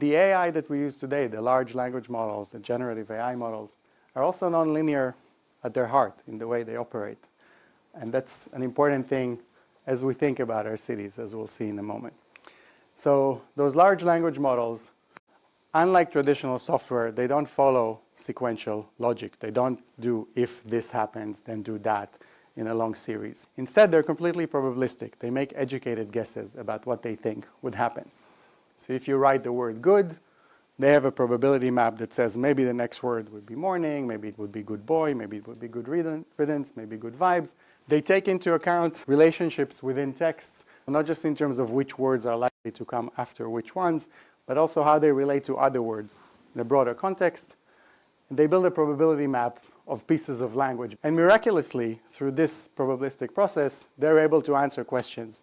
The AI that we use today, the large language models, the generative AI models, are also nonlinear at their heart in the way they operate. And that's an important thing as we think about our cities, as we'll see in a moment. So those large language models, unlike traditional software, they don't follow sequential logic. They don't do if this happens, then do that in a long series. Instead, they're completely probabilistic. They make educated guesses about what they think would happen. So if you write the word good, they have a probability map that says maybe the next word would be morning, maybe it would be good boy, maybe it would be good riddance, maybe good vibes. They take into account relationships within texts, not just in terms of which words are likely to come after which ones, but also how they relate to other words in a broader context. They build a probability map of pieces of language. And miraculously, through this probabilistic process, they're able to answer questions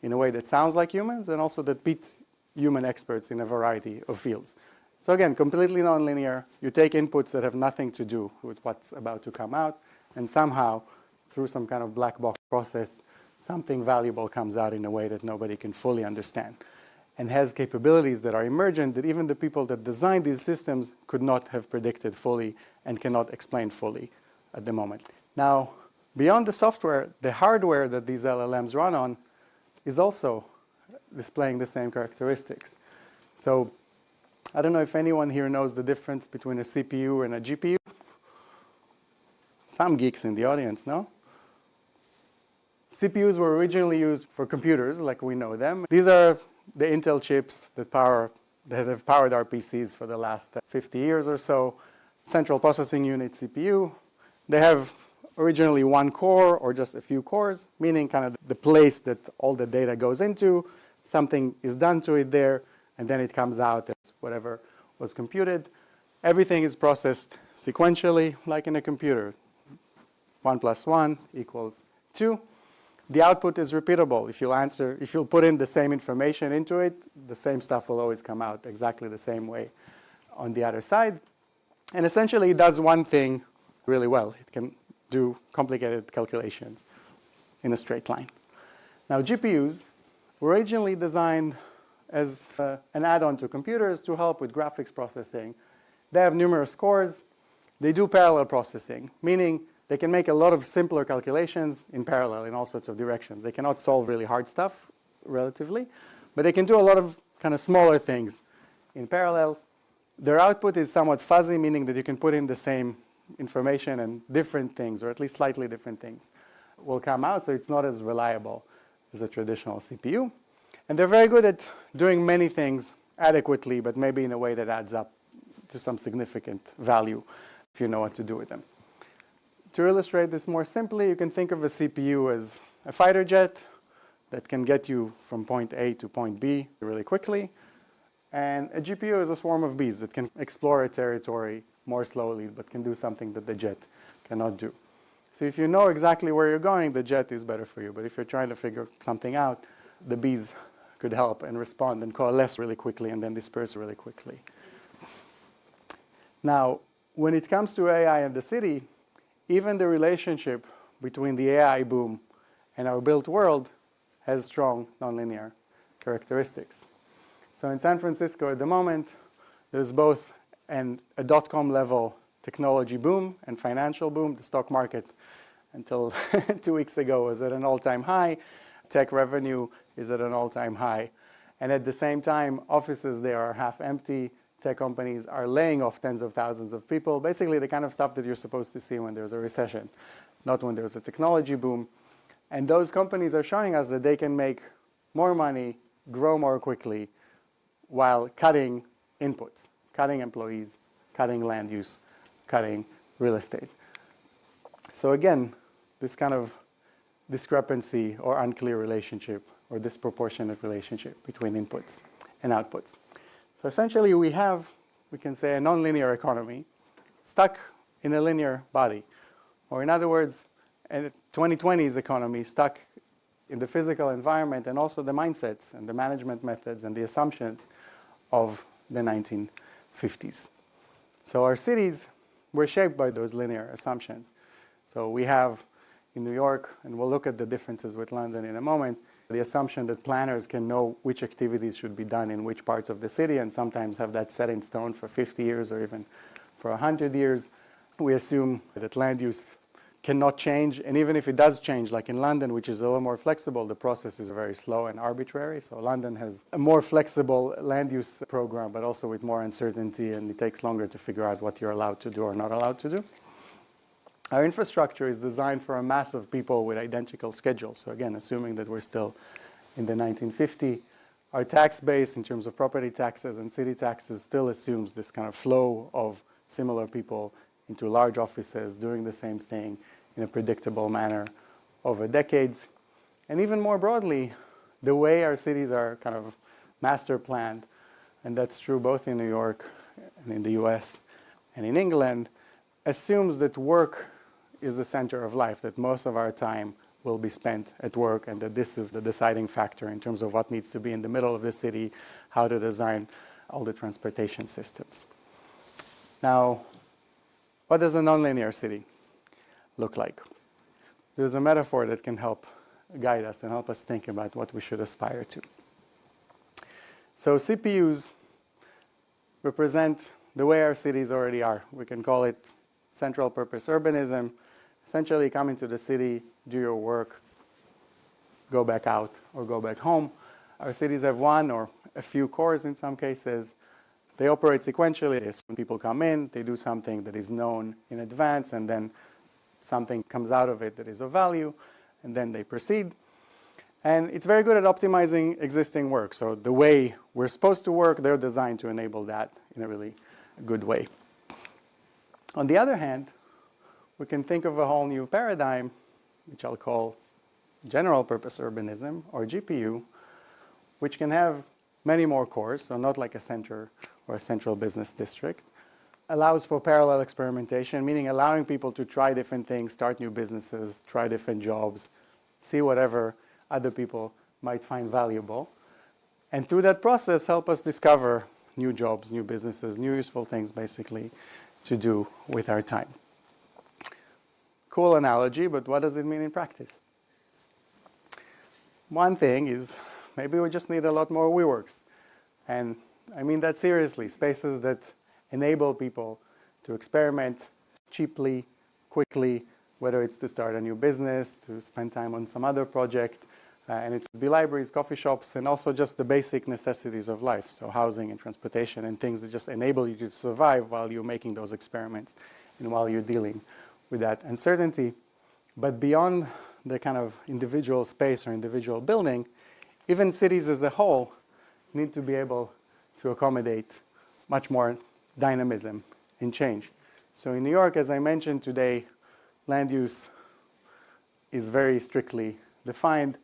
in a way that sounds like humans and also that beats human experts in a variety of fields. So again, completely nonlinear. You take inputs that have nothing to do with what's about to come out, and somehow, through some kind of black box process, something valuable comes out in a way that nobody can fully understand, and has capabilities that are emergent that even the people that designed these systems could not have predicted fully and cannot explain fully at the moment. Now, beyond the software, the hardware that these LLMs run on is also displaying the same characteristics. So I don't know if anyone here knows the difference between a CPU and a GPU. Some geeks in the audience, no? CPUs were originally used for computers like we know them. These are the Intel chips that have powered our PCs for the last 50 years or so. Central processing unit, CPU. They have originally one core or just a few cores, meaning kind of the place that all the data goes into. Something is done to it there, and then it comes out as whatever was computed. Everything is processed sequentially, like in a computer. 1 + 1 = 2. The output is repeatable. If you'll put in the same information into it, the same stuff will always come out exactly the same way on the other side. And essentially, it does one thing really well. It can do complicated calculations in a straight line. Now, GPUs were originally designed as an add-on to computers to help with graphics processing. They have numerous cores. They do parallel processing, meaning they can make a lot of simpler calculations in parallel in all sorts of directions. They cannot solve really hard stuff relatively, but they can do a lot of kind of smaller things in parallel. Their output is somewhat fuzzy, meaning that you can put in the same information and different things, or at least slightly different things, will come out, so it's not as reliable as a traditional CPU. And they're very good at doing many things adequately, but maybe in a way that adds up to some significant value if you know what to do with them. To illustrate this more simply, you can think of a CPU as a fighter jet that can get you from point A to point B really quickly. And a GPU is a swarm of bees that can explore a territory more slowly, but can do something that the jet cannot do. So if you know exactly where you're going, the jet is better for you. But if you're trying to figure something out, the bees could help and respond and coalesce really quickly and then disperse really quickly. Now, when it comes to AI and the city, even the relationship between the AI boom and our built world has strong nonlinear characteristics. So in San Francisco at the moment, there's both a dot-com level technology boom and financial boom. The stock market, until 2 weeks ago, was at an all-time high. Tech revenue is at an all-time high. And at the same time, offices there are half empty. Tech companies are laying off tens of thousands of people, basically the kind of stuff that you're supposed to see when there's a recession, not when there's a technology boom. And those companies are showing us that they can make more money, grow more quickly, while cutting inputs, cutting employees, cutting land use, cutting real estate. So again, this kind of discrepancy or unclear relationship or disproportionate relationship between inputs and outputs. So essentially we can say, a nonlinear economy stuck in a linear body. Or in other words, a 2020s economy stuck in the physical environment and also the mindsets and the management methods and the assumptions of the 1950s. So our cities were shaped by those linear assumptions. So we have in New York, and we'll look at the differences with London in a moment, the assumption that planners can know which activities should be done in which parts of the city and sometimes have that set in stone for 50 years or even for 100 years. We assume that land use cannot change, and even if it does change, like in London, which is a little more flexible, the process is very slow and arbitrary. So London has a more flexible land use program, but also with more uncertainty, and it takes longer to figure out what you're allowed to do or not allowed to do. Our infrastructure is designed for a mass of people with identical schedules. So again, assuming that we're still in the 1950s, our tax base in terms of property taxes and city taxes still assumes this kind of flow of similar people into large offices doing the same thing in a predictable manner over decades. And even more broadly, the way our cities are kind of master planned, and that's true both in New York and in the US and in England, assumes that work is the center of life, that most of our time will be spent at work, and that this is the deciding factor in terms of what needs to be in the middle of the city, how to design all the transportation systems. Now, what does a nonlinear city look like? There's a metaphor that can help guide us and help us think about what we should aspire to. So CPUs represent the way our cities already are. We can call it central purpose urbanism. Essentially, come into the city, do your work, go back out or go back home. Our cities have one or a few cores in some cases. They operate sequentially. When people come in, they do something that is known in advance, and then something comes out of it that is of value, and then they proceed. And it's very good at optimizing existing work. So the way we're supposed to work, they're designed to enable that in a really good way. On the other hand, we can think of a whole new paradigm, which I'll call general purpose urbanism, or GPU, which can have many more cores, so not like a center or a central business district. Allows for parallel experimentation, meaning allowing people to try different things, start new businesses, try different jobs, see whatever other people might find valuable. And through that process, help us discover new jobs, new businesses, new useful things, basically, to do with our time. Cool analogy, but what does it mean in practice? One thing is maybe we just need a lot more WeWorks. And I mean that seriously, spaces that enable people to experiment cheaply, quickly, whether it's to start a new business, to spend time on some other project, and it could be libraries, coffee shops, and also just the basic necessities of life, so housing and transportation and things that just enable you to survive while you're making those experiments and while you're dealing with that uncertainty. But beyond the kind of individual space or individual building, even cities as a whole need to be able to accommodate much more dynamism and change. So in New York, as I mentioned today, land use is very strictly defined.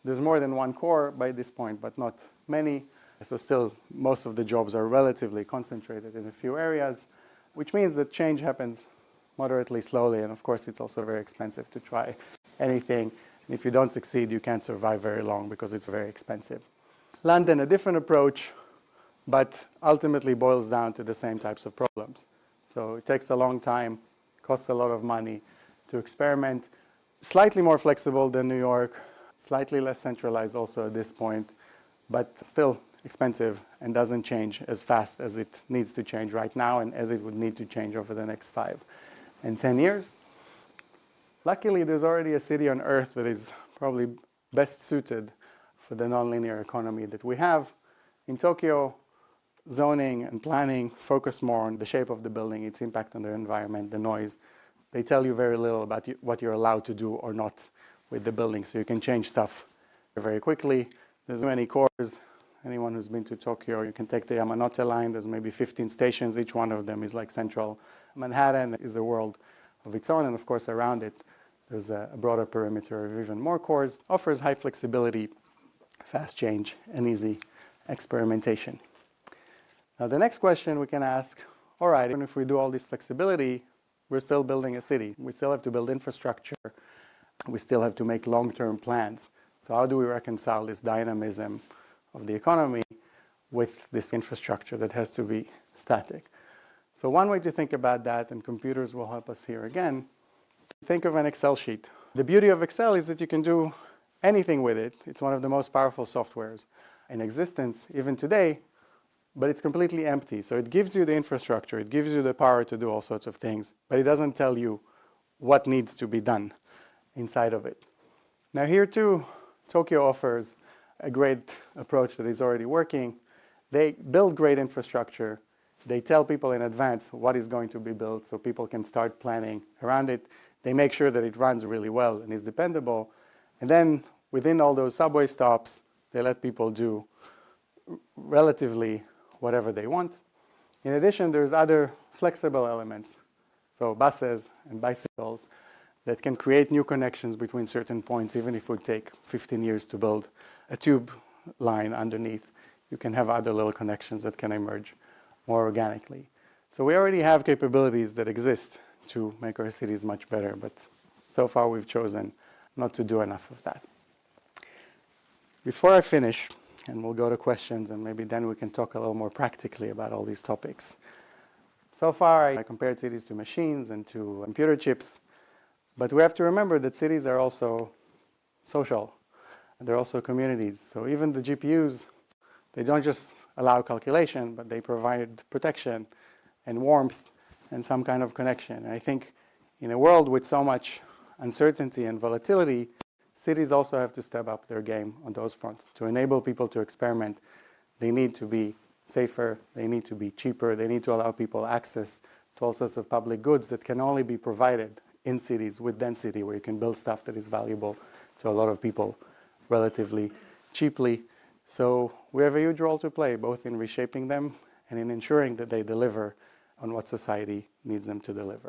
There's more than one core by this point, but not many. So still, most of the jobs are relatively concentrated in a few areas, which means that change happens moderately slowly. And of course, it's also very expensive to try anything. And if you don't succeed, you can't survive very long because it's very expensive. London, a different approach, but ultimately boils down to the same types of problems. So it takes a long time, costs a lot of money to experiment. Slightly more flexible than New York, slightly less centralized also at this point, but still expensive and doesn't change as fast as it needs to change right now and as it would need to change over the next 5 and 10 years. Luckily, there's already a city on Earth that is probably best suited for the nonlinear economy that we have. In Tokyo, zoning and planning focus more on the shape of the building, its impact on the environment, the noise. They tell you very little about what you're allowed to do or not with the building, so you can change stuff very quickly. There's many cores. Anyone who's been to Tokyo, you can take the Yamanote line. There's maybe 15 stations. Each one of them is like central Manhattan is a world of its own, and of course around it there's a broader perimeter of even more cores. Offers high flexibility, fast change, and easy experimentation. Now the next question we can ask, all right, even if we do all this flexibility, we're still building a city. We still have to build infrastructure. We still have to make long-term plans. So how do we reconcile this dynamism of the economy with this infrastructure that has to be static? So one way to think about that, and computers will help us here again, think of an Excel sheet. The beauty of Excel is that you can do anything with it. It's one of the most powerful softwares in existence, even today, but it's completely empty. So it gives you the infrastructure, it gives you the power to do all sorts of things, but it doesn't tell you what needs to be done inside of it. Now here too, Tokyo offers a great approach that is already working. They build great infrastructure. They tell people in advance what is going to be built so people can start planning around it. They make sure that it runs really well and is dependable. And then within all those subway stops, they let people do relatively whatever they want. In addition, there's other flexible elements. So buses and bicycles that can create new connections between certain points, even if it would take 15 years to build a tube line underneath. You can have other little connections that can emerge more organically. So we already have capabilities that exist to make our cities much better, but so far we've chosen not to do enough of that. Before I finish, and we'll go to questions, and maybe then we can talk a little more practically about all these topics. So far, I compared cities to machines and to computer chips, but we have to remember that cities are also social, and they're also communities. So even the GPUs, they don't just allow calculation, but they provide protection and warmth and some kind of connection. And I think in a world with so much uncertainty and volatility, cities also have to step up their game on those fronts. To enable people to experiment, they need to be safer, they need to be cheaper, they need to allow people access to all sorts of public goods that can only be provided in cities with density, where you can build stuff that is valuable to a lot of people relatively cheaply. So we have a huge role to play, both in reshaping them and in ensuring that they deliver on what society needs them to deliver.